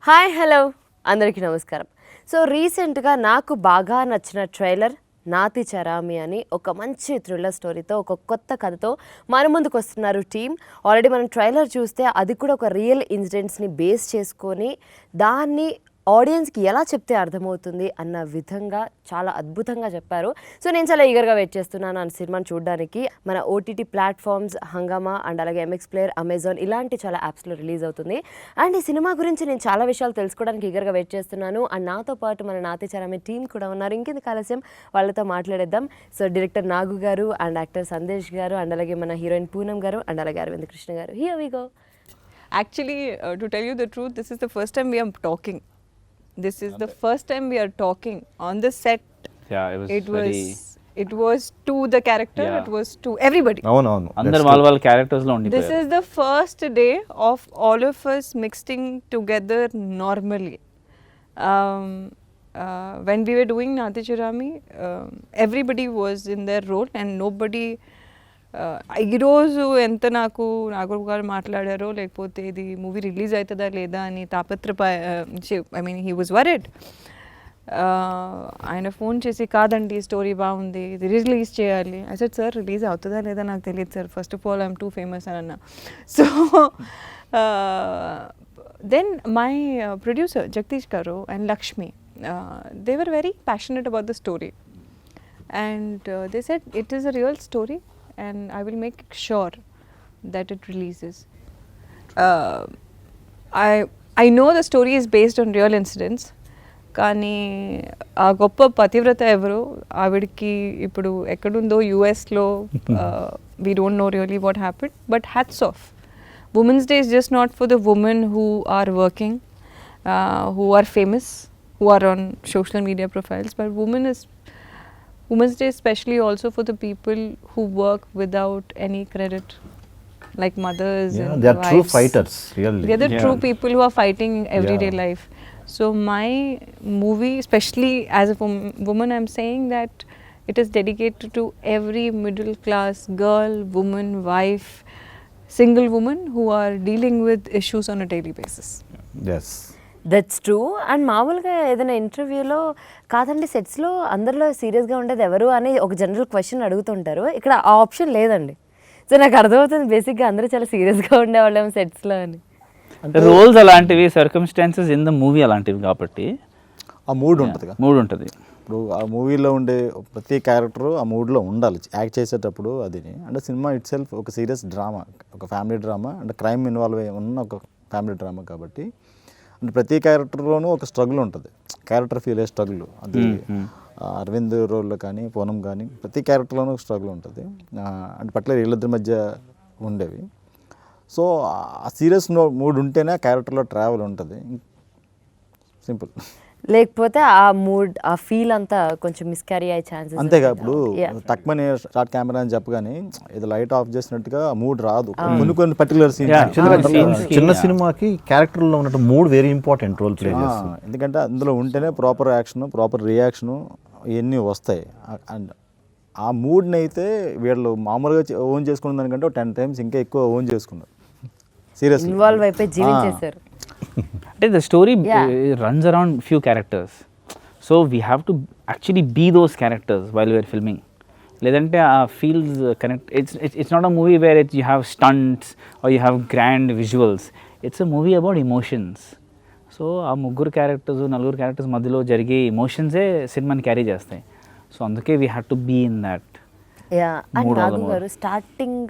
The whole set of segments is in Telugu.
హాయ్ హలో అందరికీ నమస్కారం. సో రీసెంట్గా నాకు బాగా నచ్చిన ట్రైలర్ నాతిచరామి అని ఒక మంచి థ్రిల్లర్ స్టోరీతో ఒక కొత్త కథతో మన ముందుకు వస్తున్నారు టీం. ఆల్రెడీ మనం ట్రైలర్ చూస్తే అది కూడా ఒక రియల్ ఇన్సిడెంట్స్ని బేస్ చేసుకొని దాన్ని ఆడియన్స్కి ఎలా చెప్తే అర్థమవుతుంది అన్న విధంగా చాలా అద్భుతంగా చెప్పారు. సో నేను చాలా ఈగర్గా వెయిట్ చేస్తున్నాను ఆ సినిమాని చూడడానికి. మన ఓటీటీ ప్లాట్ఫామ్స్ హంగామా అండ్ అలాగే ఎంఎక్స్ ప్లేయర్, అమెజాన్ ఇలాంటి చాలా యాప్స్లో రిలీజ్ అవుతుంది. అండ్ ఈ సినిమా గురించి నేను చాలా విషయాలు తెలుసుకోవడానికి ఈగర్గా వెయిట్ చేస్తున్నాను. అండ్ నాతో పాటు మన నాతిచరామి టీం కూడా ఉన్నారు. ఇంకెందుకు ఆలస్యం, వాళ్ళతో మాట్లాడేద్దాం. సో డైరెక్టర్ నాగు గారు అండ్ యాక్టర్ సందేశ్ గారు అండ్ అలాగే మన హీరోయిన్ పూనం గారు అండ్ అలాగే Aravind Krishna garu. Here we go. Actually, to tell you the truth, this is the first time we are talking. This is the first time we are talking on the set. Yeah, it was to the character. Yeah. It was to everybody. అవును అందరు వాళ్ళ క్యారెక్టర్స్ లో ఉండిపోయారు. This is the first day of all of us mixing together normally. When we were doing Nathicharami, everybody was in their role and nobody. ఈరోజు ఎంత నాకు నాగర్ గారు మాట్లాడారో లేకపోతే ఇది మూవీ రిలీజ్ అవుతుందా లేదా అని I mean he was worried. ఆయన ఫోన్ చేసి కాదండి స్టోరీ బాగుంది, ఇది రిలీజ్ చేయాలి. ఐ సెడ్ సార్ రిలీజ్ అవుతుందా లేదా నాకు తెలియదు sir, first of all I'm too famous అని అన్నా. So then my producer Jagadish గారు and Lakshmi, they were very passionate about the story and they said it is a real story and I will make sure that it releases. I know the story is based on real incidents, కానీ ఆ గొప్ప పతివ్రత ఎవరు ఆవిడకి ఇప్పుడు ఎక్కడుందో యుఎస్లో, we don't know really what happened, but hats off. Women's day is just not for the women who are working, who are famous, who are on social media profiles, but Women's Day especially also for the people who work without any credit, like mothers and they are wives. true fighters, really. They are the true people who are fighting everyday life. So my movie, especially as a woman, I'm saying that it is dedicated to every middle class girl, woman, wife, single woman who are dealing with issues on a daily basis. Yes. That's true. And మామూలుగా ఏదైనా ఇంటర్వ్యూలో కాదండి సెట్స్లో అందరిలో సీరియస్గా ఉండేది ఎవరు అని ఒక జనరల్ క్వశ్చన్ అడుగుతుంటారు. ఇక్కడ ఆ ఆప్షన్ లేదండి. సో నాకు అర్థమవుతుంది బేసిక్గా అందరూ చాలా సీరియస్గా ఉండేవాళ్ళేమో సెట్స్లో అని. రోల్స్ అలాంటివి, సర్కమ్స్టాన్సెస్ ఇన్ ద మూవీ అలాంటివి కాబట్టి ఆ మూడ్ ఉంటుంది, ఉంటుంది. ఇప్పుడు ఆ మూవీలో ఉండే ప్రతి క్యారెక్టర్ ఆ మూడ్లో ఉండాలి యాక్ట్ చేసేటప్పుడు. అది అంటే సినిమా ఇట్ సెల్ఫ్ ఒక సీరియస్ డ్రామా, ఒక ఫ్యామిలీ డ్రామా, అంటే క్రైమ్ ఇన్వాల్వ్ అయి ఉన్న ఒక ఫ్యామిలీ డ్రామా కాబట్టి అంటే ప్రతి క్యారెక్టర్లోనూ ఒక స్ట్రగుల్ ఉంటుంది, క్యారెక్టర్ ఫీల్ అయ్యే స్ట్రగుల్. అది అరవింద్ రోల్లో కానీ పూనం కానీ ప్రతి క్యారెక్టర్లోనూ ఒక స్ట్రగుల్ ఉంటుంది. అంటే పట్ల వీళ్ళిద్దరి మధ్య ఉండేవి. సో ఆ సీరియస్ మూడ్ ఉంటేనే ఆ క్యారెక్టర్లో ట్రావెల్ ఉంటుంది, సింపుల్. లేకపోతే ఆ మూడ్ ఆ ఫీల్ అంతా కొంచెం మిస్క్యారీ అయ్యే ఛాన్సెస్. అంతేగా ఇప్పుడు తక్కువనే స్టార్ట్ కెమెరా అని చెప్పగానే ఇది లైట్ ఆఫ్ చేసినట్టుగా మూడ్ రాదు. కొన్ని పర్టికులర్ సీన్స్, చిన్న సినిమాకి క్యారెక్టర్లో ఉన్నట్టు mood very important role play చేస్తుంది. ఎందుకంటే అందులో ఉంటేనే ప్రాపర్ యాక్షన్, ప్రాపర్ రియాక్షన్ ఇవన్నీ వస్తాయి. అండ్ ఆ మూడ్ని అయితే వీళ్ళు మామూలుగా ఓన్ చేసుకున్న దానికంటే 10 times ఇంకా ఎక్కువ ఓన్ చేసుకున్నారు. సీరియస్ ఇన్వాల్వ్ అయిపోయి జీవించేశారు. అంటే the story runs around few characters, so we have to actually be those characters while we're filming. లేదంటే ఆ feels connect. It's not a movie where you have stunts or you have grand visuals. It's a movie about emotions. So ఆ నలుగురు క్యారెక్టర్స్ మధ్యలో జరిగే ఎమోషన్సే సినిమాని క్యారీ చేస్తాయి. సో అందుకే we have to be in that. And Nagu గారు, స్టార్టింగ్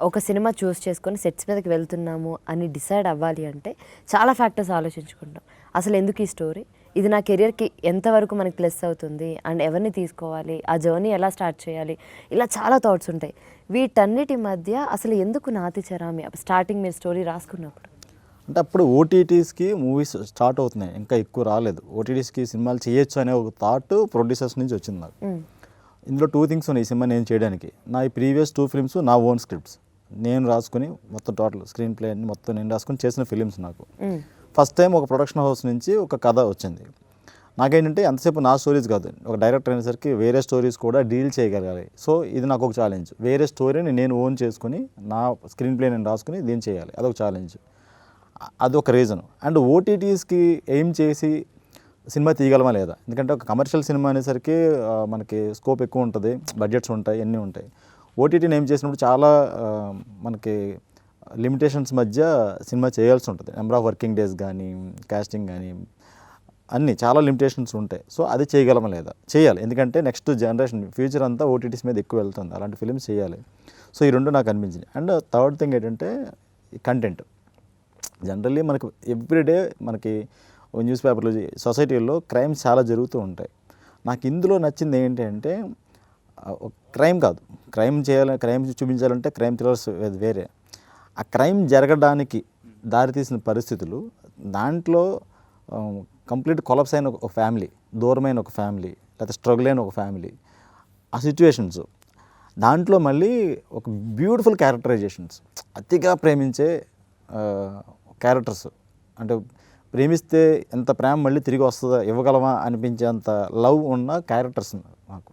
ఒక సినిమా చూస్ చేసుకొని సెట్స్ మీదకి వెళ్తున్నాము అని డిసైడ్ అవ్వాలి అంటే చాలా ఫ్యాక్టర్స్ ఆలోచించుకుంటాం. అసలు ఎందుకు ఈ స్టోరీ, ఇది నా కెరియర్కి ఎంతవరకు మనకి ప్లస్ అవుతుంది, అండ్ ఎవరిని తీసుకోవాలి, ఆ జర్నీ ఎలా స్టార్ట్ చేయాలి, ఇలా చాలా థాట్స్ ఉంటాయి. వీటన్నిటి మధ్య అసలు ఎందుకు నాతిచరామి స్టార్టింగ్ మీరు స్టోరీ రాసుకున్నప్పుడు? అంటే అప్పుడు ఓటీటీస్కి మూవీస్ స్టార్ట్ అవుతున్నాయి, ఇంకా ఎక్కువ రాలేదు. ఓటీటీస్కి సినిమాలు చేయొచ్చు అనే ఒక థాట్ ప్రొడ్యూసర్స్ నుంచి వచ్చింది నాకు. ఇందులో 2 things ఉన్నాయి ఈ సినిమా నేను చేయడానికి. నా ఈ ప్రీవియస్ 2 films నా ఓన్ స్క్రిప్ట్స్ నేను రాసుకుని మొత్తం టోటల్ స్క్రీన్ ప్లే అన్ని మొత్తం నేను రాసుకుని చేసిన ఫిలిమ్స్. నాకు ఫస్ట్ టైం ఒక ప్రొడక్షన్ హౌస్ నుంచి ఒక కథ వచ్చింది. నాకేంటంటే ఎంతసేపు నా స్టోరీస్ కాదు, ఒక డైరెక్టర్ అనేసరికి వేరే స్టోరీస్ కూడా డీల్ చేయగలగాలి. సో ఇది నాకు ఒక ఛాలెంజ్. వేరే స్టోరీని నేను ఓన్ చేసుకుని నా స్క్రీన్ ప్లే నేను రాసుకుని దీన్ని చేయాలి, అదొక ఛాలెంజ్. అదొక రీజన్. అండ్ ఓటీటీస్కి ఎయిమ్ చేసి సినిమా తీయగలమా లేదా, ఎందుకంటే ఒక కమర్షియల్ సినిమా అనేసరికి మనకి స్కోప్ ఎక్కువ ఉంటుంది, బడ్జెట్స్ ఉంటాయి, అన్నీ ఉంటాయి. ఓటీటీని ఏం చేసినప్పుడు చాలా మనకి లిమిటేషన్స్ మధ్య సినిమా చేయాల్సి ఉంటుంది. నెంబర్ ఆఫ్ వర్కింగ్ డేస్ కానీ, కాస్టింగ్ కానీ, అన్నీ చాలా లిమిటేషన్స్ ఉంటాయి. సో అది చేయగలమా లేదా, చేయాలి. ఎందుకంటే నెక్స్ట్ జనరేషన్ ఫ్యూచర్ అంతా ఓటీటీస్ మీద ఎక్కువ వెళ్తుంది, అలాంటి ఫిల్మ్స్ చేయాలి. సో ఈ రెండు నాకు అనిపించింది. అండ్ థర్డ్ థింగ్ ఏంటంటే కంటెంట్. జనరల్లీ మనకు ఎవ్రీడే మనకి న్యూస్ పేపర్లో, సొసైటీలో క్రైమ్స్ చాలా జరుగుతూ ఉంటాయి. నాకు ఇందులో నచ్చింది ఏంటంటే క్రైమ్ కాదు, క్రైమ్ చూపించాలంటే క్రైమ్ థ్రిల్లర్స్ వేరే. ఆ క్రైమ్ జరగడానికి దారితీసిన పరిస్థితులు, దాంట్లో కంప్లీట్ కొలాప్స్ అయిన ఒక ఫ్యామిలీ, దూరమైన ఒక ఫ్యామిలీ, లేకపోతే స్ట్రగుల్ అయిన ఒక ఫ్యామిలీ, ఆ సిచ్యువేషన్స్, దాంట్లో మళ్ళీ ఒక బ్యూటిఫుల్ క్యారెక్టరైజేషన్స్, అతిగా ప్రేమించే క్యారెక్టర్స్, అంటే ప్రేమిస్తే ఎంత ప్రేమ మళ్ళీ తిరిగి వస్తుందా, ఇవ్వగలమా అనిపించేంత లవ్ ఉన్న క్యారెక్టర్స్ నాకు.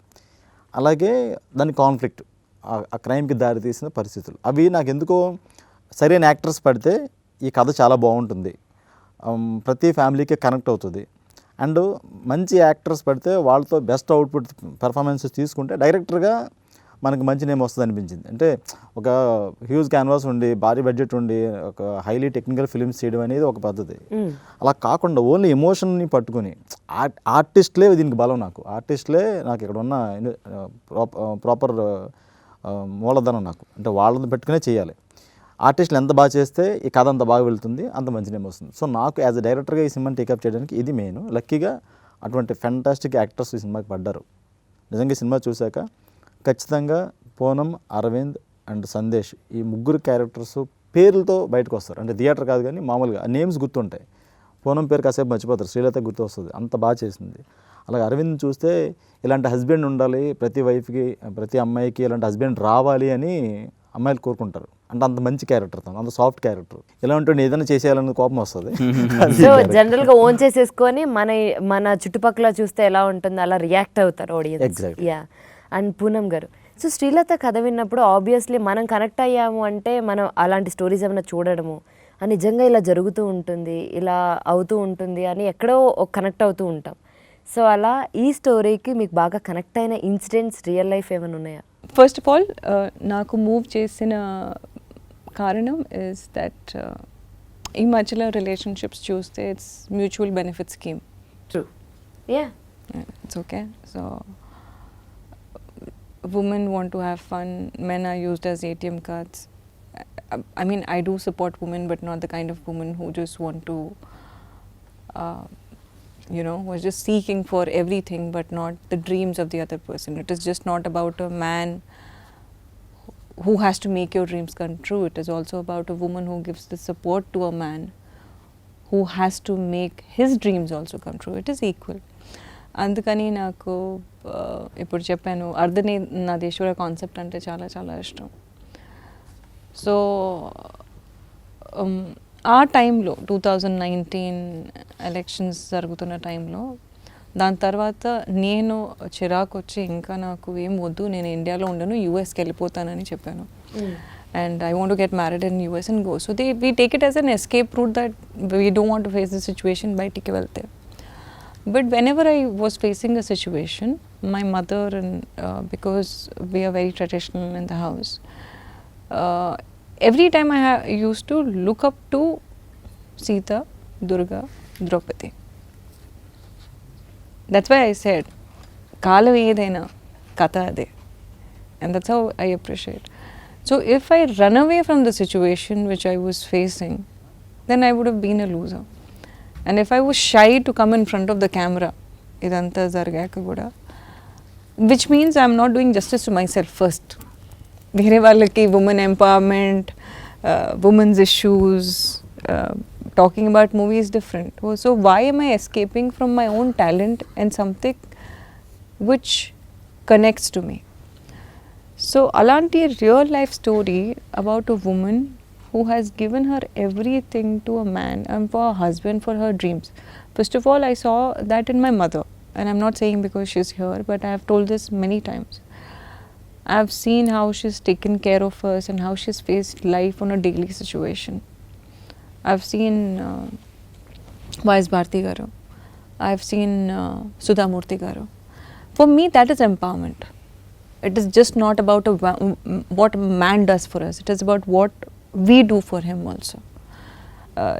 అలాగే దాని కాన్ఫ్లిక్ట్, ఆ క్రైమ్కి దారి తీసిన పరిస్థితులు, అవి నాకు ఎందుకో సరైన యాక్టర్స్ పడితే ఈ కథ చాలా బాగుంటుంది, ప్రతి ఫ్యామిలీకి కనెక్ట్ అవుతుంది. అండ్ మంచి యాక్టర్స్ పడితే వాళ్ళతో బెస్ట్ అవుట్పుట్ పెర్ఫార్మెన్సెస్ తీసుకుంటే డైరెక్టర్గా మనకు మంచి నేమ్ వస్తుంది అనిపించింది. అంటే ఒక హ్యూజ్ క్యాన్వాస్ ఉండి, భారీ బడ్జెట్ ఉండి, ఒక హైలీ టెక్నికల్ ఫిల్మ్స్ చేయడం అనేది ఒక పద్ధతి. అలా కాకుండా ఓన్లీ ఎమోషన్ని పట్టుకొని ఆర్టిస్ట్లే దీనికి బలం. ఆర్టిస్ట్లే నాకు ఇక్కడ ఉన్న ప్రాపర్ మూలధనం నాకు, అంటే వాళ్ళని పెట్టుకునే చేయాలి. ఆర్టిస్టులు ఎంత బాగా చేస్తే ఈ కథ అంత బాగా వెళ్తుంది, అంత మంచి నేమ్ వస్తుంది. సో నాకు యాజ్ అ డైరెక్టర్గా ఈ సినిమాని టేకప్ చేయడానికి ఇది మెయిన్. లక్కీగా అటువంటి ఫెంటాస్టిక్ యాక్టర్స్ ఈ సినిమాకి పడ్డారు. నిజంగా ఈ సినిమా చూశాక ఖచ్చితంగా పూనం, అరవింద్ అండ్ సందేశ్, ఈ ముగ్గురు క్యారెక్టర్స్ పేర్లతో బయటకు వస్తారు. అంటే థియేటర్ కాదు కానీ మామూలుగా నేమ్స్ గుర్తుంటాయి. పూనం పేరు కాసేపు మర్చిపోతారు, శ్రీలత గుర్తు వస్తుంది, అంత బాగా చేసింది. అలాగే అరవింద్ చూస్తే ఇలాంటి హస్బెండ్ ఉండాలి, ప్రతి వైఫ్కి, ప్రతి అమ్మాయికి ఇలాంటి హస్బెండ్ రావాలి అని అమ్మాయిలు కోరుకుంటారు. అంటే అంత మంచి క్యారెక్టర్, అంత సాఫ్ట్ క్యారెక్టర్. ఇలా ఉంటుంది, ఏదైనా చేసేయాలనే కోపం వస్తుంది. సో జనరల్గా ఓన్ చేసేసుకొని మన చుట్టుపక్కల చూస్తే ఎలా ఉంటుందో అలా రియాక్ట్ అవుతారు ఆడియన్స్. యా. అండ్ పూనం గారు, సో శ్రీలత కథ విన్నప్పుడు ఆబ్వియస్లీ మనం కనెక్ట్ అయ్యాము అంటే మనం అలాంటి స్టోరీస్ ఏమైనా చూడడము, నిజంగా ఇలా జరుగుతూ ఉంటుంది, ఇలా అవుతూ ఉంటుంది అని ఎక్కడో కనెక్ట్ అవుతూ ఉంటాం. సో అలా ఈ స్టోరీకి మీకు బాగా కనెక్ట్ అయిన ఇన్సిడెంట్స్ రియల్ లైఫ్ ఏమైనా ఉన్నాయా? ఫస్ట్ ఆఫ్ ఆల్ నాకు మూవ్ చేసిన కారణం ఇస్ దట్ ఈ మధ్యలో రిలేషన్షిప్స్ చూస్తే it's mutual benefit scheme. True. Yeah, it's okay. So women want to have fun, men are used as ATM cards. I mean, I do support women, but not the kind of women who just want to, who are just seeking for everything but not the dreams of the other person. It is just not about a man who has to make your dreams come true. It is also about a woman who gives the support to a man who has to make his dreams also come true. It is equal. అందుకని నాకు ఇప్పుడు చెప్పాను అర్ధనాదేశ్వర కాన్సెప్ట్ అంటే చాలా చాలా ఇష్టం. సో ఆ టైంలో 2019 ఎలక్షన్స్ జరుగుతున్న టైంలో, దాని తర్వాత నేను చిరాకు వచ్చి ఇంకా నాకు ఏం వద్దు, నేను ఇండియాలో ఉండను, యూఎస్కి వెళ్ళిపోతానని చెప్పాను. And I want to get married in US and go. So we take it as an escape route that we don't want to face the situation, బయటికి వెళ్తే. But whenever I was facing a situation, my mother and because we are very traditional in the house, every time I used to look up to Sita, Durga, Draupadi. That's why I said, Kalam edaina katha ade, and that's how I appreciate. So if I run away from the situation which I was facing, then I would have been a loser. And if I was shy to come in front of the camera, idantha zargaka kuda, which means I am not doing justice to myself first. Vere vallaki women empowerment, women's issues, talking about movies different. So why am I escaping from my own talent and something which connects to me? So alanti real life story about a woman who has given her everything to a man and for a husband, for her dreams. First of all, I saw that in my mother, and I'm not saying because she's here, but I have told this many times. I have seen how she's taken care of us and how she's faced life on a daily situation. I've seen Y.S. Bharti garu. I've seen Sudha Murthy garu. For me, that is empowerment. It is just not about what a man does for us. It is about what we do for him also.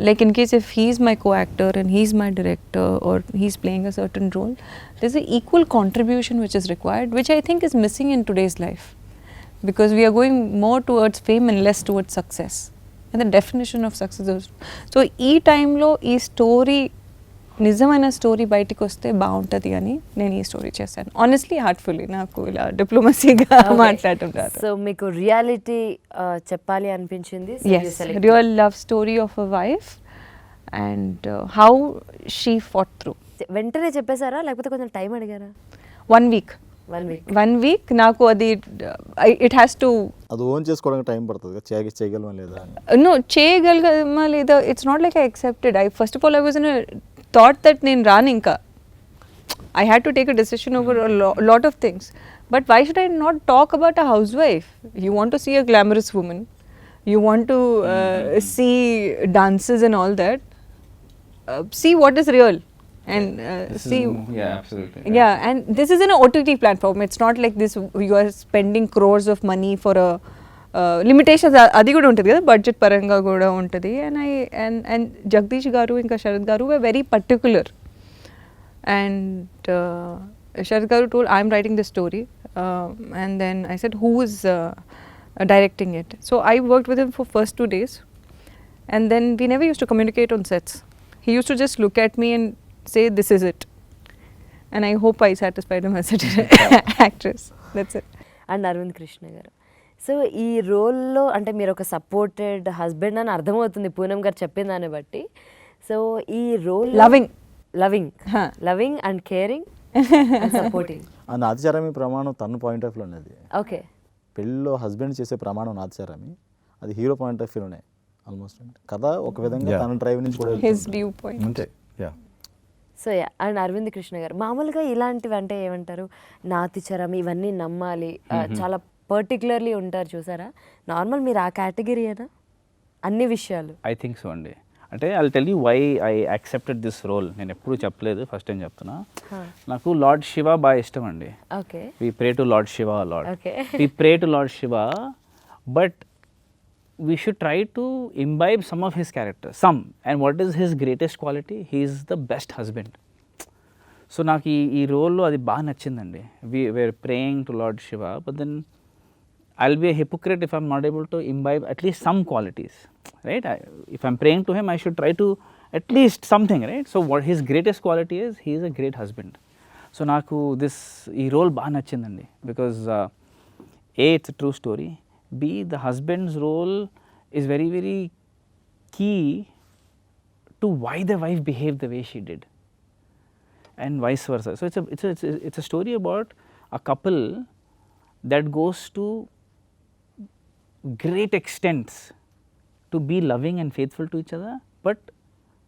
Like in case if he's my co-actor and he's my director or he's playing a certain role, there's an equal contribution which is required, which I think is missing in today's life. Because we are going more towards fame and less towards success. And the definition of success is... So, ఈ టైంలో ఈ స్టోరీ నిజమైన స్టోరీ బయటికి వస్తే బాగుంటుంది అని నేను ఈ స్టోరీ చేశాను. ఆనెస్ట్లీ హార్ట్ఫుల్లీ, నాకు ఇలా డిప్లొమసీగా మాట్లాడటం రాదు. సో మీకు రియాలిటీ చెప్పాలి అనిపించింది. Real love story of a wife and how she fought through. వెంటనే చెప్పేశారా లేకపోతే కొంచెం టైం అడిగారా? 1 week. 1 week నాకు అది ఇట్ హ్యాస్ టు అది ఓన్ చేసుకోవడానికి టైం పడుతుంది, చేయగలమా లేదా? నో, చేయగలమా లేదా, it's not like I accepted. I first of all I was in thought that నేను రాను ఇంకా. I had to take a decision over a lot of things. But why should I not talk about a housewife? You want to see a glamorous woman. You want to see dances and all that. See what is real. And see... Yeah, absolutely. Yeah, and this is an OTT platform. It's not like this, you are spending crores of money for a... limitations అది కూడా ఉంటుంది కదా, బడ్జెట్ పరంగా కూడా ఉంటుంది. అండ్ జగదీష్ గారు ఇంకా శరత్ గారు were very particular. And Sharad Garu told, I'm writing the story. And then I said, who is directing it? So I worked with him for first 2 days. And then we never used to communicate on sets. He used to just look at me and say, this is it. And I hope I satisfied him as an actress. That's it. And Aravind Krishna garu, so ఈ రోల్లో అంటే మీరు ఒక సపోర్టెడ్ హస్బెండ్ అని అర్థమవుతుంది పూనం గారు చెప్పిన దాన్ని బట్టి. సో ఈ role loving and caring and supporting. ఆ నాథిచారామి ప్రమాణం తన పాయింట్ ఆఫ్ వ్యూ ఉన్నది. ఓకే, పెళ్ళిలో హస్బెండ్ చేసే ప్రమాణం నాథిచారామి, అది హీరో పాయింట్ ఆఫ్ వ్యూలోనే ఆల్మోస్ట్ కదా ఒక విధంగా తన డ్రైవ్ నుంచి కూడా His viewpoint. అంతే. Yeah. So and Aravind Krishna garu, మామూలుగా ఇలాంటివి అంటే ఏమంటారు, నాతిచరం ఇవన్నీ నమ్మాలి, చాలా పర్టికులర్లీ ఉంటారు చూసారా, నార్మల్ మీరు ఆ కేటగిరీనా అన్ని విషయాలు? ఐ థింక్ సో అండి. అంటే I tell you why I accepted this role. నేను ఎప్పుడు చెప్పలేదు, ఫస్ట్ టైం చెప్తున్నా. నాకు లార్డ్ శివ బాగా ఇష్టం అండి. Okay, we pray to lord Shiva lord. Okay, we pray to lord Shiva, but we should try to imbibe some of his character, some. And what is his greatest quality? He is the best husband. So నాకు ఈ రోల్లో అది బాగా నచ్చిందండి. we're praying to Lord Shiva, but then I'll be a hypocrite if I'm not able to imbibe at least some qualities, right? If I'm praying to him, I should try to at least something, right? So what his greatest quality is, he is a great husband. So నాకు ఈ రోల్ బాగా నచ్చిందండి, because A, it's a true story. B, the husband's role is very, very key to why the wife behaved the way she did, and vice versa. So it's a story about a couple that goes to great extents to be loving and faithful to each other, but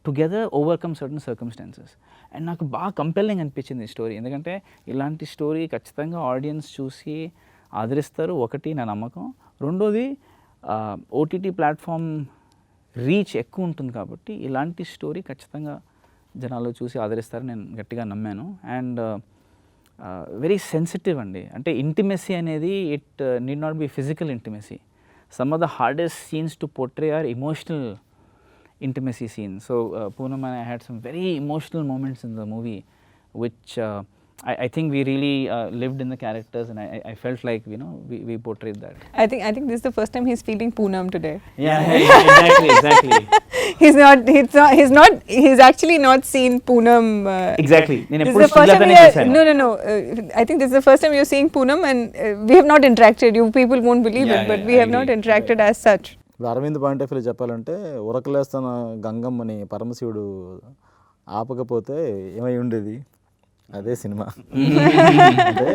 together overcome certain circumstances. And నాకు బాగా కంపెల్లింగ్ అనిపించింది ఈ స్టోరీ, ఎందుకంటే ఇలాంటి స్టోరీ ఖచ్చితంగా ఆడియన్స్ చూసి ఆదరిస్తారు, ఒకటి నా నమ్మకం. రెండోది ఓటీటీ ప్లాట్ఫామ్ రీచ్ ఎక్కువ ఉంటుంది కాబట్టి ఇలాంటి స్టోరీ ఖచ్చితంగా జనాలు చూసి ఆదరిస్తారని నేను గట్టిగా నమ్మాను. అండ్ వెరీ సెన్సిటివ్ అండి, అంటే ఇంటిమెసీ అనేది it need not be physical intimacy. Some of the hardest scenes to portray are emotional intimacy scenes. So Poonam and I had some very emotional moments in the movie, which I think we really lived in the characters, and I felt like, you know, we portrayed that. I think this is the first time he's feeling Poonam today. Yeah, exactly. He's actually not seen Poonam. Exactly. This is the first time no. I think this is the first time you're seeing Poonam, and we have not interacted. You people won't believe it, but we have not interacted as such. Aravind point of వ్యూలో చెప్పాలంటే, ఉరకలేస్తున్న గంగమ్మని పరమశివుడు ఆపకపోతే ఏమై ఉండేది, అదే సినిమా. అంటే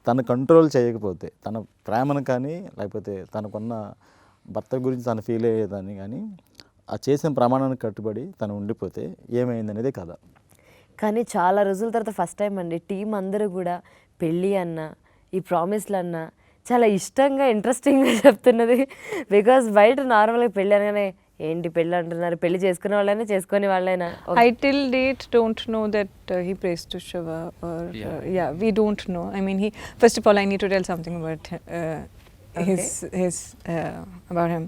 తను కంట్రోల్ చేయకపోతే, తన ప్రేమను కానీ లేకపోతే తనకున్న భర్త గురించి తను ఫీల్ అయ్యేదాన్ని కానీ ఆ చేసిన ప్రమాణానికి కట్టుబడి తను ఉండిపోతే ఏమైంది అనేది కథ. కానీ చాలా రోజుల తర్వాత ఫస్ట్ టైం అండి టీం అందరూ కూడా పెళ్ళి అన్న ఈ ప్రామిస్లు అన్న చాలా ఇష్టంగా ఇంట్రెస్టింగ్గా చెప్తున్నది. బికాజ్ బయట నార్మల్గా పెళ్ళి అనగానే ఏంటి పెళ్ళి అంటున్నారు, పెళ్లి చేసుకునే వాళ్ళైనా చేసుకునే వాళ్ళైనా? I till date don't know that he prays to Shiva or yeah, we don't know. I mean, he first of all, I need to tell something about his about him.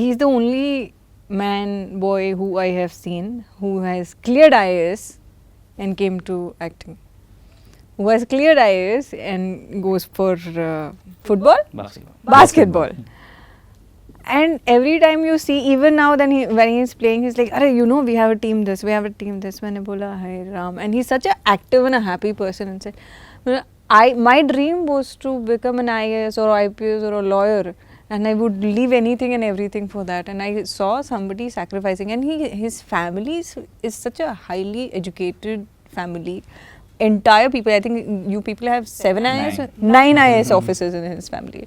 He's the only man boy who I have seen who has cleared IAS and came to acting. Who has cleared IAS and goes for football, basketball. And every time you see, even now when he's playing, he's like, "Arey, you know, we have a team this, we have a team this." Maine bola, "Hi Ram," and he's such an active and a happy person inside. My dream was to become an IAS or IPS or a lawyer, and I would leave anything and everything for that. And I saw somebody sacrificing, and his family is such a highly educated family. Entire people, I think you people have 9 IAS officers in his family.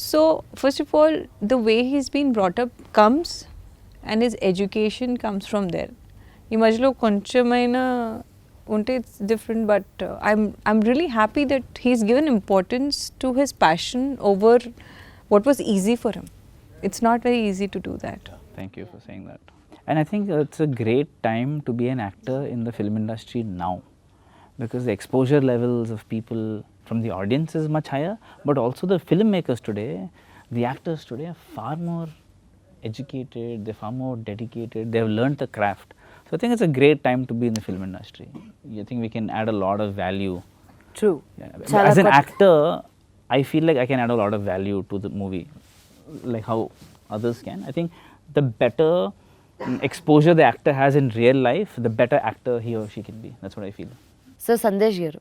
So first of all, the way he's been brought up comes, and his education comes from there. ఈ మధ్యలో కొంచెమైనా ఉంటే it's different, but I'm really happy that he's given importance to his passion over what was easy for him. It's not very easy to do that. Thank you for saying that. And I think it's a great time to be an actor in the film industry now, because the exposure levels of people from the audience is much higher, but also the filmmakers today, the actors today are far more educated, they're far more dedicated, they've learned the craft. So I think it's a great time to be in the film industry. I think we can add a lot of value. True. Yeah. As an actor, I feel like I can add a lot of value to the movie, like how others can. I think the better exposure the actor has in real life, the better actor he or she can be. That's what I feel. So Sandesh garu,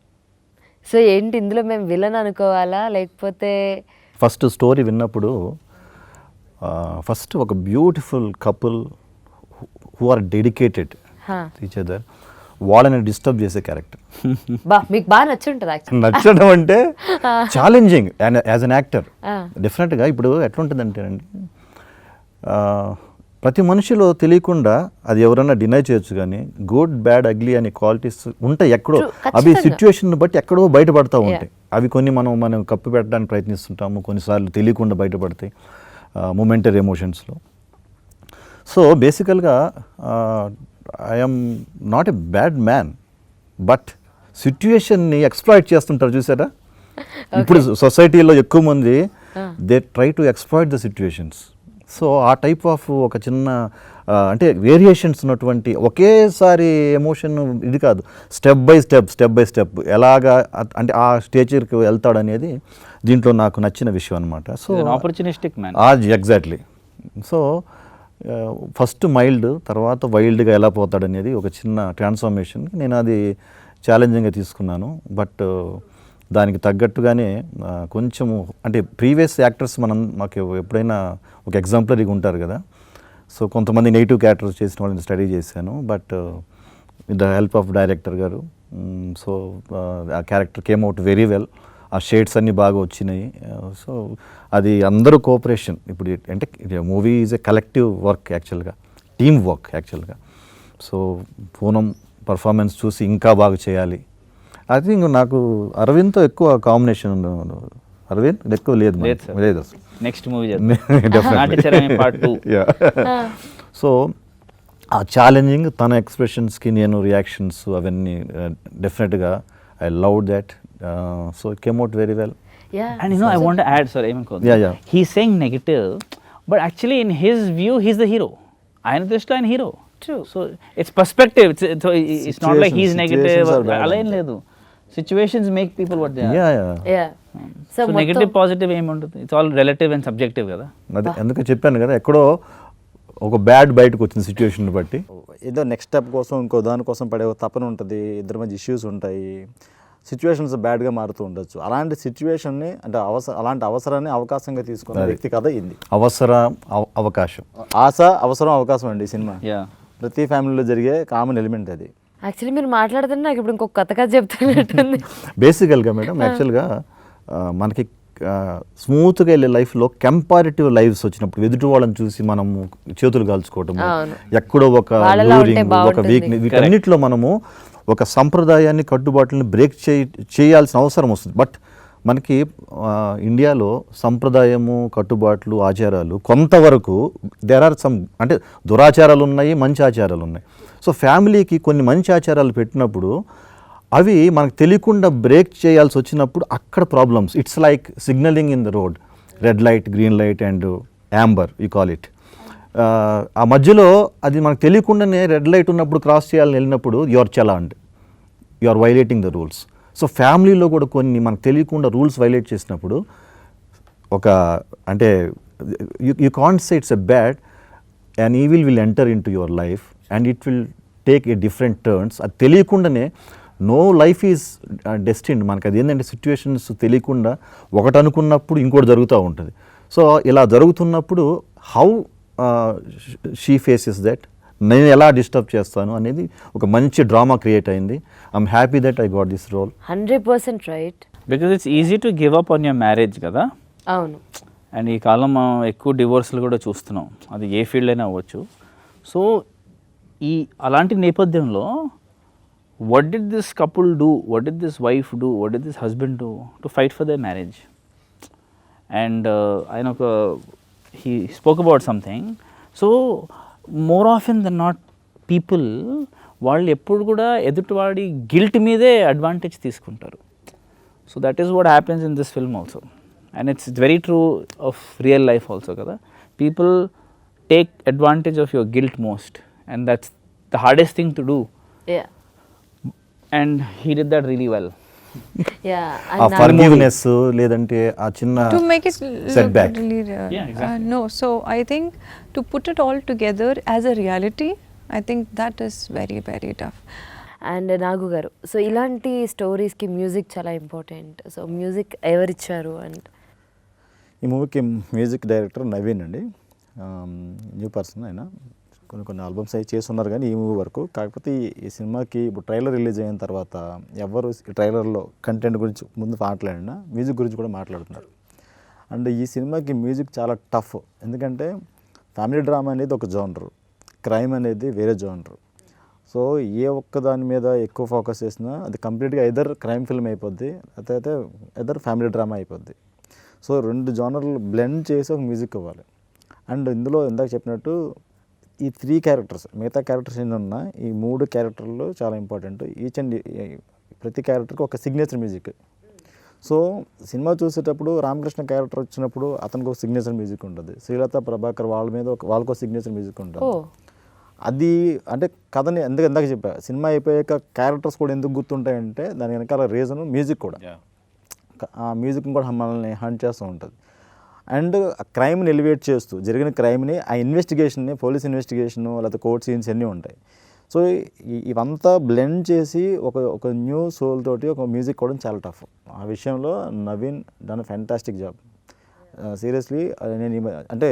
so ఏంటి ఇందులో మేము విలన్ అనుకోవాలా లేకపోతే? ఫస్ట్ స్టోరీ విన్నప్పుడు ఫస్ట్ ఒక beautiful couple who are dedicated each other, వాళ్ళని డిస్టర్బ్ చేసే క్యారెక్టర్. మీకు బాగా నచ్చుంటుంది యాక్చువల్లీ. నచ్చడం అంటే challenging and as an actor డెఫినెట్గా. ఇప్పుడు ఎట్లుంటుందంటే అండి, ప్రతి మనిషిలో తెలియకుండా అది ఎవరైనా డినై చేయొచ్చు, కానీ గుడ్ బ్యాడ్ అగ్లీ అనే క్వాలిటీస్ ఉంటాయి ఎక్కడో. అవి సిచ్యువేషన్ బట్టి ఎక్కడో బయటపడతా ఉంటాయి. అవి కొన్ని మనం కప్పు పెట్టడానికి ప్రయత్నిస్తుంటాము, కొన్నిసార్లు తెలియకుండా బయటపడతాయి మొమెంటరీ ఎమోషన్స్లో. సో బేసికల్గా I'm not a bad man, but సిచ్యువేషన్ని ఎక్స్ప్లాయిట్ చేస్తుంటారు చూసారా. ఇప్పుడు సొసైటీలో ఎక్కువ మంది they try to exploit the situations. So ఆ టైప్ ఆఫ్ ఒక చిన్న అంటే వేరియేషన్స్ ఉన్నటువంటి ఒకేసారి ఎమోషన్ ఇది కాదు, స్టెప్ బై స్టెప్ ఎలాగా అంటే ఆ స్టేజ్కి వెళ్తాడు అనేది దీంట్లో నాకు నచ్చిన విషయం అనమాట. So opportunistic man. Exactly. So first mild, తర్వాత వైల్డ్గా ఎలా పోతాడు అనేది ఒక చిన్న ట్రాన్స్ఫర్మేషన్. నేను అది ఛాలెంజింగ్గా తీసుకున్నాను. బట్ దానికి తగ్గట్టుగానే కొంచెము అంటే ప్రీవియస్ యాక్టర్స్ మాకు ఎప్పుడైనా ఒక ఎగ్జాంపులరీగా ఉంటారు కదా. సో కొంతమంది నెగిటివ్ క్యారెక్టర్స్ చేసిన వాళ్ళని స్టడీ చేశాను, but with the help of director గారు. సో ఆ character came out very well. ఆ షేడ్స్ అన్నీ బాగా వచ్చినాయి. సో అది అందరూ కోఆపరేషన్. ఇప్పుడు అంటే movie is a collective work యాక్చువల్గా, టీమ్ వర్క్ యాక్చువల్గా. సో పూనం పర్ఫార్మెన్స్ చూసి ఇంకా బాగా చేయాలి. ఐ థింక్ నాకు అరవింద్తో ఎక్కువ కాంబినేషన్. అరవింద్ ఎక్కువ లేదు అసలు. Next movie Nathicharami part 2. So ఆ ఛాలెంజింగ్ తన ఎక్స్ప్రెషన్స్కి నేను రియాక్షన్స్ అవన్నీ డెఫినెట్గా I love that. So it came out very well. And you know, I want to add, sorry, he's saying negative, but actually in his view, he's the hero. ఆయన దృష్టిలో ఆయన hero. True. So it's perspective. It's not like he's negative. అలా ఏం లేదు. Situations make people what they are. Yeah. So negative, positive ఏమి ఉంటుంది? It's all relative and subjective కదా. అదే అందుకే చెప్పాను కదా, ఎక్కడో ఒక బ్యాడ్ బయటకు వచ్చిన సిచ్యువేషన్ బట్టి ఏదో నెక్స్ట్ స్టెప్ కోసం ఇంకో దానికోసం పడే తపన ఉంటుంది, ఇద్దరి మధ్య ఇష్యూస్ ఉంటాయి, సిచ్యువేషన్స్ బ్యాడ్గా మారుతూ ఉండొచ్చు. అలాంటి సిచ్యువేషన్ని అంటే అలాంటి అవసరాన్ని అవకాశంగా తీసుకున్న వ్యక్తి కథ ఇది. అవకాశం, ఆశ, అవసరం, అవకాశం అండి ఈ సినిమా. ప్రతి ఫ్యామిలీలో జరిగే కామన్ ఎలిమెంట్ అది. యాక్చువల్లీ మీరు మాట్లాడుతున్నా నాకు ఇప్పుడు ఇంకొక కథ చెప్తున్నట్టుంది. బేసికల్గా మేడం యాక్చువల్గా మనకి స్మూత్గా వెళ్ళే లైఫ్లో కంపారిటివ్ లైఫ్స్ వచ్చినప్పుడు ఎదుటి వాళ్ళని చూసి మనము చేతులు కాల్చుకోవటం, ఎక్కడో ఒక లూరింగ్, ఒక వీక్నెస్, వీటన్నిటిలో మనము ఒక సంప్రదాయాన్ని, కట్టుబాట్లని బ్రేక్ చేయాల్సిన అవసరం వస్తుంది. బట్ మనకి ఇండియాలో సంప్రదాయము, కట్టుబాట్లు, ఆచారాలు కొంతవరకు దేర్ ఆర్ సమ్, అంటే దురాచారాలు ఉన్నాయి, మంచి ఆచారాలు ఉన్నాయి. సో ఫ్యామిలీకి కొన్ని మంచి ఆచారాలు పెట్టినప్పుడు అవి మనకు తెలియకుండా బ్రేక్ చేయాల్సి వచ్చినప్పుడు అక్కడ problems. It's like signalling in the road, red light, green light and Amber you call it. ఆ మధ్యలో అది మనకు తెలియకుండానే రెడ్ లైట్ ఉన్నప్పుడు క్రాస్ చేయాలని వెళ్ళినప్పుడు యువర్ చలాండ్, you are violating the rules. So ఫ్యామిలీలో కూడా కొన్ని మనకు తెలియకుండా రూల్స్ వైలేట్ చేసినప్పుడు ఒక అంటే you can't say it's a bad, and evil will enter in to your life and it will take a different turns. అది తెలియకుండానే నో లైఫ్ ఈజ్ డెస్టిన్డ్. మనకు అది ఏంటంటే సిచ్యువేషన్స్ తెలియకుండా ఒకటి అనుకున్నప్పుడు ఇంకోటి జరుగుతూ ఉంటుంది. సో ఇలా జరుగుతున్నప్పుడు హౌ షీ ఫేసెస్ దట్, నేను ఎలా డిస్టర్బ్ చేస్తాను అనేది ఒక మంచి డ్రామా క్రియేట్ అయింది. I'm happy that I got this role. 100% right. Because it's easy to give up on your marriage కదా. అవును. అండ్ ఈ కాలం మనం ఎక్కువ డివోర్స్లు కూడా చూస్తున్నాం, అది ఏ ఫీల్డ్ అయినా అవ్వచ్చు. సో ఈ అలాంటి నేపథ్యంలో what did this couple do, what did this wife do, what did this husband do to fight for their marriage? And he spoke about something. So more often than not people వాళ్ళు ఎప్పుడు కూడా ఎదుటివాడి గిల్ట్ మీదే అడ్వాంటేజ్ తీసుకుంటారు. So that is what happens in this film also, and it's very true of real life also కదా. People take advantage of your guilt most, and that's the hardest thing to do. Yeah. And he did that really well. Yeah. ఆ ఫర్గివ్నెస్ లేదంటే ఆ చిన్న To make it setback. really Yeah, exactly. no, so I think to put it all together as a reality, I think that is very, very tough. And Nagu గారు, సో ఇలాంటి స్టోరీస్కి మ్యూజిక్ చాలా ఇంపార్టెంట్. సో మ్యూజిక్ ఎవరిచ్చారు? అండ్ ఈ మూవీకి మ్యూజిక్ డైరెక్టర్ నవీన్ అండి, న్యూ పర్సన్. ఆయన కొన్ని ఆల్బమ్స్ అవి చేస్తున్నారు కానీ ఈ మూవీ వరకు. కాకపోతే ఈ సినిమాకి ఇప్పుడు ట్రైలర్ రిలీజ్ అయిన తర్వాత ఎవరు ఈ ట్రైలర్లో కంటెంట్ గురించి ముందు మాట్లాడినా మ్యూజిక్ గురించి కూడా మాట్లాడుతున్నారు. అండ్ ఈ సినిమాకి మ్యూజిక్ చాలా టఫ్, ఎందుకంటే ఫ్యామిలీ డ్రామా అనేది ఒక జోనరు, క్రైమ్ అనేది వేరే జోనరు. సో ఏ ఒక్క దాని మీద ఎక్కువ ఫోకస్ చేసినా అది కంప్లీట్గా ఎదర్ క్రైమ్ ఫిల్మ్ అయిపోద్ది, అయితే ఎదర్ ఫ్యామిలీ డ్రామా అయిపోద్ది. సో రెండు జోనర్లు బ్లెండ్ చేసి ఒక మ్యూజిక్ ఇవ్వాలి. అండ్ ఇందులో ఇందాక చెప్పినట్టు ఈ 3 క్యారెక్టర్స్, మిగతా క్యారెక్టర్స్ ఎన్ని ఉన్నా ఈ 3 క్యారెక్టర్లు చాలా ఇంపార్టెంట్. ఈచ్ అండ్ ప్రతి క్యారెక్టర్కి ఒక సిగ్నేచర్ మ్యూజిక్. సో సినిమా చూసేటప్పుడు రామకృష్ణ క్యారెక్టర్ వచ్చినప్పుడు అతనికి ఒక సిగ్నేచర్ మ్యూజిక్ ఉంటుంది, శ్రీలత ప్రభాకర్ వాళ్ళ మీద వాళ్ళకు సిగ్నేచర్ మ్యూజిక్ ఉంటుంది. అది అంటే కథని ఇందాక చెప్పా, సినిమా అయిపోయాక క్యారెక్టర్స్ కూడా ఎందుకు గుర్తుంటాయంటే దాని వెనకాల రీజన్ మ్యూజిక్ కూడా. ఆ మ్యూజిక్ని కూడా మనల్ని హంట్ చేస్తూ ఉంటుంది. అండ్ క్రైమ్ని ఎలివేట్ చేస్తూ జరిగిన క్రైమ్ని, ఆ ఇన్వెస్టిగేషన్ని, పోలీస్ ఇన్వెస్టిగేషను లేకపోతే కోర్ట్ సీన్స్ అన్నీ ఉంటాయి. సో ఇవంతా బ్లెండ్ చేసి ఒక న్యూ సోల్ తోటి ఒక మ్యూజిక్ కూడా చాలా టఫ్. ఆ విషయంలో Naveen done fantastic job. Seriously నేను అంటే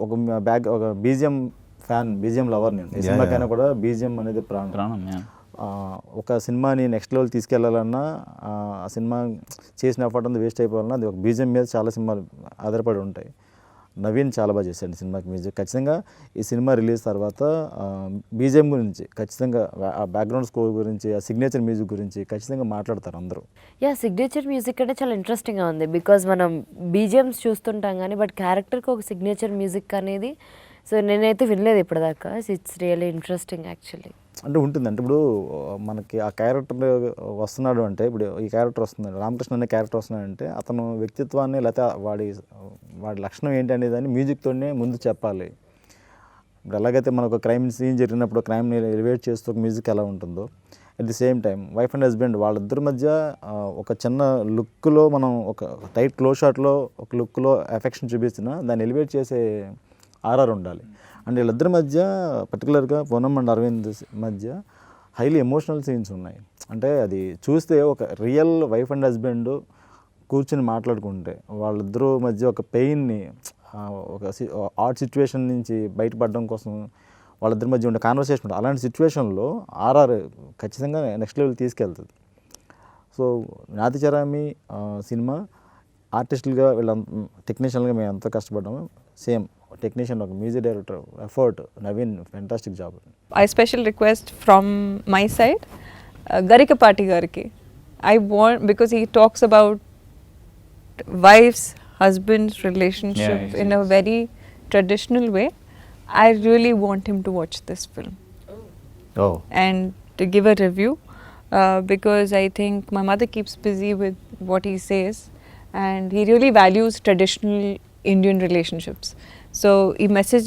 ఒక బీజిఎం ఫ్యాన్, బీజిఎం లవర్. నేను ఈ సినిమాకైనా కూడా బీజిఎం అనేది ప్రాణం. ఒక సినిమాని నెక్స్ట్ లెవెల్ తీసుకెళ్లాలన్నా, ఆ సినిమా చేసిన ఎఫర్ట్ అంతా వేస్ట్ అయిపోవాలన్నా అది ఒక బీజిఎం మీద చాలా సినిమాలు ఆధారపడి ఉంటాయి. నవీన్ చాలా బాగా చేశాడు సినిమాకి మ్యూజిక్. ఖచ్చితంగా ఈ సినిమా రిలీజ్ తర్వాత బీజిఎం గురించి ఖచ్చితంగా, ఆ బ్యాక్గ్రౌండ్ స్కోర్ గురించి, ఆ సిగ్నేచర్ మ్యూజిక్ గురించి ఖచ్చితంగా మాట్లాడతారు అందరూ. సిగ్నేచర్ మ్యూజిక్ అంటే చాలా ఇంట్రెస్టింగ్గా ఉంది. బికాజ్ మనం బీజిఎమ్స్ చూస్తుంటాం కానీ బట్ క్యారెక్టర్కి ఒక సిగ్నేచర్ మ్యూజిక్ అనేది సో నేనైతే వినలేదు ఇప్పటిదాకా. It's really interesting actually. అంటే ఉంటుంది, అంటే ఇప్పుడు మనకి ఆ క్యారెక్టర్ వస్తున్నాడు అంటే, ఇప్పుడు ఈ క్యారెక్టర్ వస్తున్నాడు, రామకృష్ణ అనే క్యారెక్టర్ వస్తున్నాడంటే అతను వ్యక్తిత్వాన్ని లేకపోతే వాడి లక్షణం ఏంటి అనేదాన్ని మ్యూజిక్తోనే ముందు చెప్పాలి. ఇప్పుడు ఎలాగైతే మనకు క్రైమ్ సీన్ జరిగినప్పుడు క్రైమ్ని ఎలివేట్ చేస్తూ ఒక మ్యూజిక్ ఎలా ఉంటుందో, at the same time wife and husband వాళ్ళిద్దరి మధ్య ఒక చిన్న లుక్లో, మనం ఒక టైట్ క్లోజ్ షాట్లో ఒక లుక్లో ఎఫెక్షన్ చూపిస్తున్నా దాన్ని ఎలివేట్ చేసే ఆర్ఆర్ ఉండాలి. అండ్ వీళ్ళిద్దరి మధ్య పర్టికులర్గా పూనం అండ్ అరవింద్ మధ్య హైలీ ఎమోషనల్ సీన్స్ ఉన్నాయి. అంటే అది చూస్తే ఒక రియల్ వైఫ్ అండ్ హస్బెండ్ కూర్చొని మాట్లాడుకుంటే వాళ్ళిద్దరూ మధ్య ఒక పెయిన్ని, ఒక ఆడ్ సిచ్యువేషన్ నుంచి బయటపడడం కోసం వాళ్ళిద్దరి మధ్య ఉండే కాన్వర్సేషన్ ఉంటుంది. అలాంటి సిచ్యువేషన్లో ఆర్ఆర్ ఖచ్చితంగా నెక్స్ట్ లెవెల్ తీసుకెళ్తుంది. సో నాతిచరామి సినిమా ఆర్టిస్టులుగా టెక్నీషియన్గా మేము ఎంత కష్టపడ్డామో సేమ్ టెక్నీషియన్, ఒక music director effort Naveen fantastic job. I special request from my side, Garikapati Gariki. I want, because he talks about wife's husband's relationship Yeah, in a very traditional way, I really want him to watch this film oh and to give a review, because I think my mother keeps busy with what he says, and he really values traditional Indian relationships. So ఈ మెసేజ్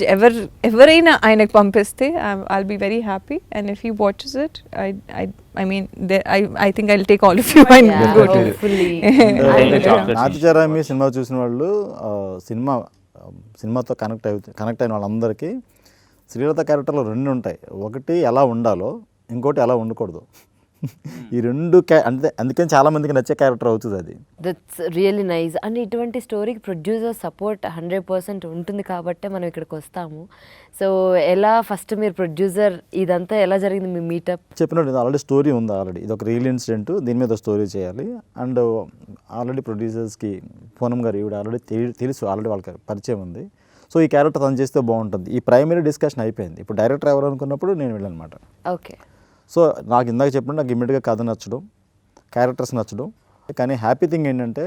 ఎవరైనా ఆయనకు పంపిస్తే I'll be very happy, and if he watches it, I mean I think I'll take all of you and Yeah, go to hopefully. Nathicharami cinema చూసిన వాళ్ళు సినిమాతో కనెక్ట్ అయిన వాళ్ళందరికీ శ్రీలత క్యారెక్టర్లో రెండు ఉంటాయి. ఒకటి ఎలా ఉండాలో, ఇంకోటి ఎలా ఉండకూడదు. ఈ రెండు అందుకని చాలా మందికి నచ్చే క్యారెక్టర్ అవుతుంది అది. That's really nice. అండ్ ఇటువంటి స్టోరీకి ప్రొడ్యూసర్ సపోర్ట్ 100% ఉంటుంది కాబట్టే మనం ఇక్కడికి వస్తాము. సో ఎలా ఫస్ట్ మీరు ప్రొడ్యూసర్ ఇదంతా ఎలా జరిగింది మీ మీటప్? చెప్పినట్టు ఆల్రెడీ స్టోరీ ఉంది. ఆల్రెడీ ఇది ఒక రియల్ ఇన్సిడెంట్, దీని మీద స్టోరీ చేయాలి. అండ్ ఆల్రెడీ ప్రొడ్యూసర్స్కి పూనం గారు ఈవిడ ఆల్రెడీ తెలుసు, ఆల్రెడీ వాళ్ళకి పరిచయం ఉంది. సో ఈ క్యారెక్టర్ తను చేస్తే బాగుంటుంది. ఈ ప్రైమరీ డిస్కషన్ అయిపోయింది. ఇప్పుడు డైరెక్టర్ ఎవరు అనుకున్నప్పుడు నేను వెళ్ళానమాట. ఓకే. సో నాకు ఇందాక చెప్పినట్టు నాకు ఇమ్మీడియట్గా కథ నచ్చడం, క్యారెక్టర్స్ నచ్చడం. కానీ హ్యాపీ థింగ్ ఏంటంటే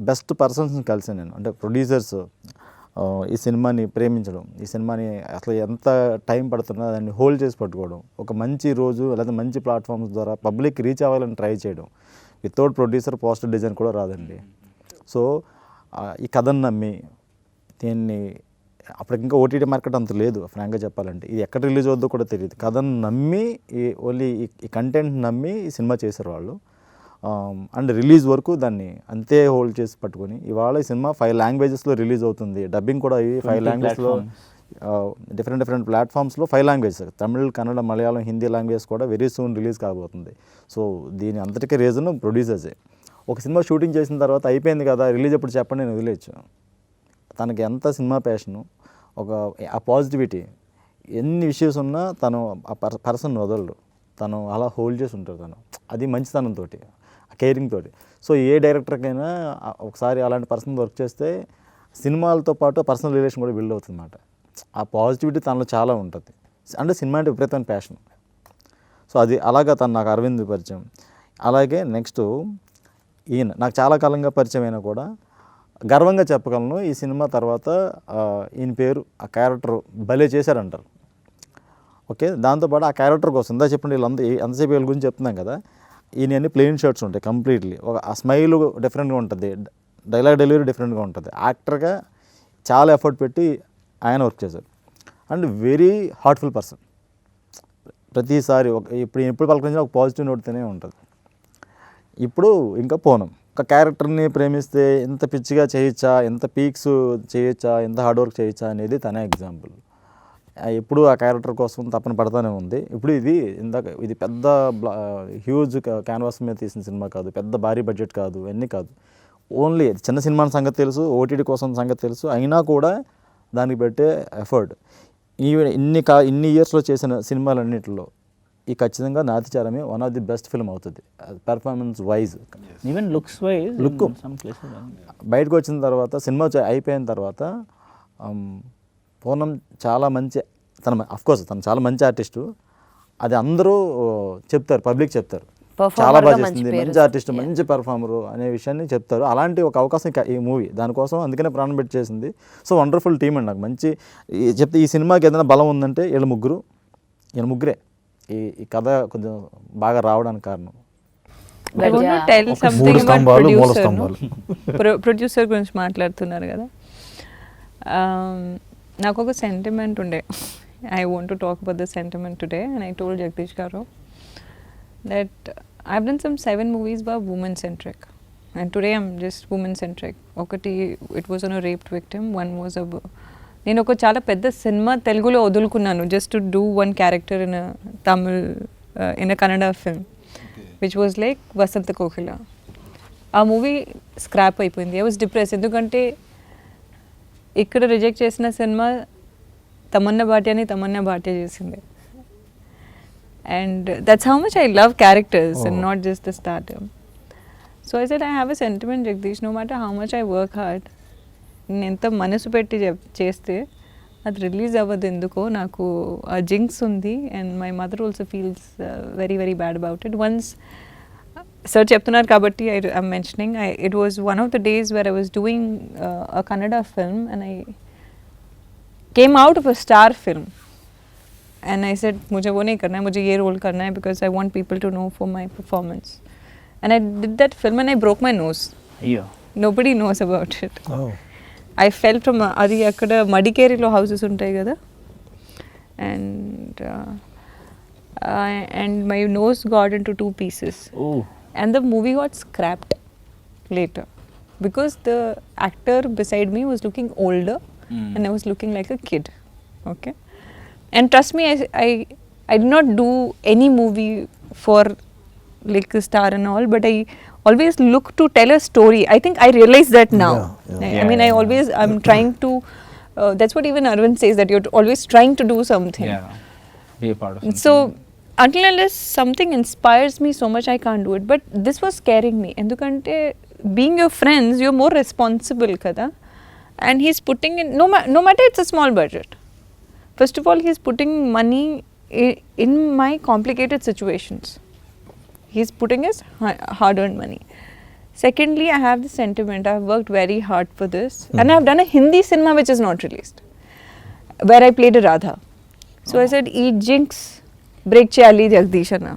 బెస్ట్ పర్సన్స్ని కలిసాను నేను. అంటే ప్రొడ్యూసర్స్ ఈ సినిమాని ప్రేమించడం, ఈ సినిమాని అసలు ఎంత టైం పడుతున్నా దాన్ని హోల్డ్ చేసి పట్టుకోవడం, ఒక మంచి రోజు లేదా మంచి ప్లాట్ఫామ్స్ ద్వారా పబ్లిక్ రీచ్ అవ్వాలని ట్రై చేయడం. వితౌట్ ప్రొడ్యూసర్ పోస్టర్ డిజైన్ కూడా రాదండి. సో ఈ కథను నమ్మి దీన్ని అప్పటికి ఇంకా ఓటీటీ మార్కెట్ అంత లేదు ఫ్రాంక్గా చెప్పాలంటే. ఇది ఎక్కడ రిలీజ్ అవుద్దో కూడా తెలియదు. కథను నమ్మి ఓన్లీ ఈ కంటెంట్ నమ్మి ఈ సినిమా చేశారు వాళ్ళు. అండ్ రిలీజ్ వరకు దాన్ని అంతే హోల్డ్ చేసి పట్టుకొని ఇవాళ ఈ సినిమా 5 లాంగ్వేజెస్లో రిలీజ్ అవుతుంది. డబ్బింగ్ కూడా అయ్యి 5 లాంగ్వేజ్లో డిఫరెంట్ ప్లాట్ఫామ్స్లో 5 లాంగ్వేజెస్, తమిళ్, కన్నడ, మలయాళం, హిందీ లాంగ్వేజ్ కూడా వెరీ సూన్ రిలీజ్ కాబోతుంది. సో దీని అంతటికీ రీజన్ ప్రొడ్యూసర్సే. ఒక సినిమా షూటింగ్ చేసిన తర్వాత అయిపోయింది కదా రిలీజ్ ఎప్పుడు చెప్పండి నేను వదిలేయచ్చు. తనకి ఎంత సినిమా ప్యాషను, ఆ పాజిటివిటీ, ఎన్ని ఇష్యూస్ ఉన్నా తను ఆ పర్సన్ వదలడు. తను అలా హోల్డ్ చేసి ఉంటారు. తను అది మంచితనంతో, కేరింగ్ తోటి. సో ఏ డైరెక్టర్కైనా ఒకసారి అలాంటి పర్సన్ వర్క్ చేస్తే సినిమాలతో పాటు పర్సనల్ రిలేషన్ కూడా బిల్డ్ అవుతుంది అన్నమాట. ఆ పాజిటివిటీ తనలో చాలా ఉంటుంది. అంటే సినిమా అంటే విపరీతమైన ప్యాషన్. సో అది అలాగా తను నాకు అరవింద్ పరిచయం. అలాగే నెక్స్ట్ ఈయన నాకు చాలా కాలంగా పరిచయం అయినా కూడా గర్వంగా చెప్పగలను. ఈ సినిమా తర్వాత ఈయన పేరు, ఆ క్యారెక్టర్ భలే చేశారంటారు. ఓకే, దాంతోపాటు ఆ క్యారెక్టర్ కోసం ఇందా చెప్పండి వీళ్ళంతా ఎంతసేపు వీళ్ళ గురించి చెప్తున్నాం కదా, ఈయన అన్ని ప్లెయిన్ షర్ట్స్ ఉంటాయి కంప్లీట్లీ. ఆ స్మైల్ డిఫరెంట్గా ఉంటుంది, డైలాగ్ డెలివరీ డిఫరెంట్గా ఉంటుంది. యాక్టర్గా చాలా ఎఫర్ట్ పెట్టి ఆయన వర్క్ చేశారు. And very heartful person. ప్రతిసారి ఎప్పుడు పలకరించినా ఒక పాజిటివ్ నోట్తోనే ఉంటుంది. ఇప్పుడు ఇంకా పూనం ఒక క్యారెక్టర్ని ప్రేమిస్తే ఎంత పిచ్చిగా చేయొచ్చా, ఎంత పీక్స్ చేయొచ్చా, ఎంత హార్డ్ వర్క్ చేయొచ్చా అనేది తనే ఎగ్జాంపుల్. ఎప్పుడు ఆ క్యారెక్టర్ కోసం తపన పడతానే ఉంది. ఇప్పుడు ఇది పెద్ద హ్యూజ్ క్యాన్వాస్ మీద తీసిన సినిమా కాదు, పెద్ద భారీ బడ్జెట్ కాదు, ఇవన్నీ కాదు. ఓన్లీ చిన్న సినిమా సంగతి తెలుసు, ఓటీటీ కోసం సంగతి తెలుసు. అయినా కూడా దానికి పెట్టే ఎఫర్ట్ ఇన్ని ఇయర్స్లో చేసిన సినిమాలన్నింటిలో ఈ ఖచ్చితంగా నాతిచారమే one of the best film అవుతుంది performance wise. Even looks wise look బయటకు వచ్చిన తర్వాత సినిమా అయిపోయిన తర్వాత పూనం చాలా మంచి, అఫ్కోర్స్ తను చాలా మంచి ఆర్టిస్టు. అది అందరూ చెప్తారు, పబ్లిక్ చెప్తారు చాలా బాగా చేస్తుంది, మంచి ఆర్టిస్ట్, మంచి పెర్ఫార్మరు అనే విషయాన్ని చెప్తారు. అలాంటి ఒక అవకాశం ఈ మూవీ దానికోసం అందుకనే ప్రాణం పెట్టి చేసింది. సో వండర్ఫుల్ టీమ్ అండి. నాకు మంచి చెప్తే ఈ సినిమాకి ఏదైనా బలం ఉందంటే వీళ్ళ ముగ్గురే ఈ కథ కొంచెం బాగా రావడానికి కారణం. I want to tell something about producer గురించి మాట్లాడుతున్నారు కదా. నాకు ఒక సెంటిమెంట్ ఉండే. I want to talk about the sentiment today, and I told Jagdish garu that I've done some 7 movies were women centric, and today I'm just women centric. Okati it was on a raped victim, one was a నేను ఒక చాలా పెద్ద సినిమా తెలుగులో వదులుకున్నాను just to do one character in Tamil in a Kannada film which was like Vasantha Kokila. ఆ మూవీ స్క్రాప్ అయిపోయింది. I was depress. ఎందుకంటే ఇక్కడ రిజెక్ట్ చేసిన సినిమా తమన్నా భాటియా చేసింది. And that's how much I love characters and not just the starter. So I said I have a sentiment Jagadish, no matter how much I work hard, నేను ఎంత మనసు పెట్టి చేస్తే అది రిలీజ్ అవ్వదు. ఎందుకో నాకు ఆ జింక్స్ ఉంది. And my mother also feels very very bad about it. Once sir చెప్తున్నారు కాబట్టి I'm mentioning it was one of the days where I was doing a Kannada film and I came out of a star film and I said मुझे वो नहीं करना है, मुझे ये रोल करना है because I want people to know for my performance. And I did that film and I broke my nose. అయ్యో Nobody knows about it. Oh. I fell from అది అక్కడ మడికేరిలో హౌసెస్ ఉంటాయి కదా, and my nose got into 2 pieces. Oh And the movie got scrapped later because the actor beside me was looking older and I was looking like a kid. Okay. And trust me, I did not do any movie for like a star and all, but I always look to tell a story. I think I realize that now. Yeah. I mean, I'm trying to, that's what even Arvind says, that you're always trying to do something. yeah be a part of something. So, until unless something inspires me so much, I can't do it. But this was scaring me. Endukante, being your friends, you're more responsible, kada. And he's putting in, no matter it's a small budget. First of all, he's putting money in my complicated situations. He's putting his hard-earned money. Secondly, I have the sentiment. I've worked very hard for this. And I've done a Hindi cinema which is not released, where I played a Radha. So I said, "E jinx, break chali Jagdishana."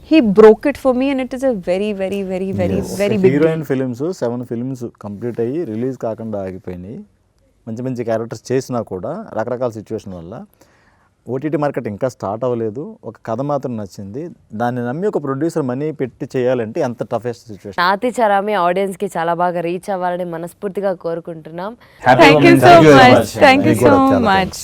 He broke it for me and it is a very, very, very, very, very big deal. Heroine films 7 films complete అయ్యి రిలీజ్ కాకుండా ఆగిపోయినాయి. మంచి మంచి క్యారెక్టర్స్ చేసినా కూడా రకరకాల సిచ్యువేషన్ వల్ల ఓటీటీ మార్కెట్ ఇంకా స్టార్ట్ అవ్వలేదు. ఒక కథ మాత్రం నచ్చింది. దాన్ని నమ్మి ఒక ప్రొడ్యూసర్ మనీ పెట్టి చేయాలంటే ఎంత టఫెస్ట్ సిచ్యువేషన్. నాతిచారామి ఆడియన్స్కి చాలా బాగా రీచ్ అవ్వాలని మనస్ఫూర్తిగా కోరుకుంటున్నాం. Happy Thank you Women's so Day. much. Thank you so much.